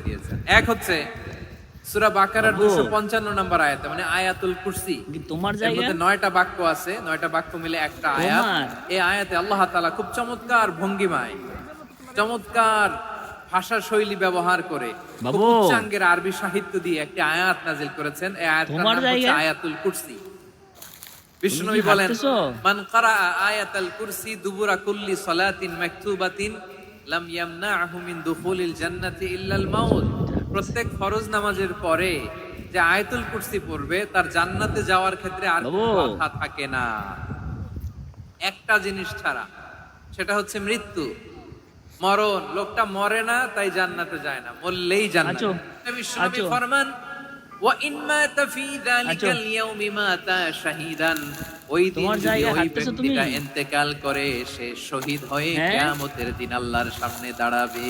দিয়েছেন। এক হচ্ছে সূরা বাকারার 255 নম্বর আয়াতে, মানে আয়াতুল কুরসি। তোমার এর জায়গা মধ্যে 9টা বাক্য আছে, 9টা বাক্য মিলে একটা আয়াত। তোমার এই আয়াতে আল্লাহ তাআলা খুব চমৎকার ভঙ্গিমায়, চমৎকার ভাষা শৈলী ব্যবহার করে, খুব বাবু উচ্চাঙ্গের আরবি সাহিত্য দিয়ে একটি আয়াত নাজিল করেছেন। এই আয়াতটার তোমার নাম হচ্ছে জায়গা আয়াতুল কুরসি। তুমি বিষ্ণুনবী কি বলেন, হাঁটতেছো? মান ক্বারা আয়াতাল কুরসি দুবুরা কুল্লি সালাতিন মাকতুবাতিন লাম ইয়ামনাহু মিন দুখুলিল জান্নাতি ইল্লাল মাউত। প্রত্যেক ফরজ নামাজের পরে যে আয়াতুল কুরসি পড়বে তার জান্নাতে যাওয়ার ক্ষেত্রে আর বাবু কোনো বাধা থাকে না, একটা জিনিস ছাড়া, সেটা হচ্ছে মৃত্যু, মরণ। লোকটা মরে না তাই জান্নাতে যায় না, মরলেই জান্নাতে। আচো বিশ্বনবী আচো ফরমান, ওয়া ইন মাতা ফি যালিকাল আচ্ছা। ইয়াউমি মাতা শাহীদান। ওই দিন তোমার যদি জায়গায় ওই হাঁটতেছো তুমি? ব্যক্তিটা ইন্তেকাল করে, সে শহীদ হয়ে হ্যাঁ? কিয়ামতের দিন আল্লাহর সামনে দাঁড়াবে।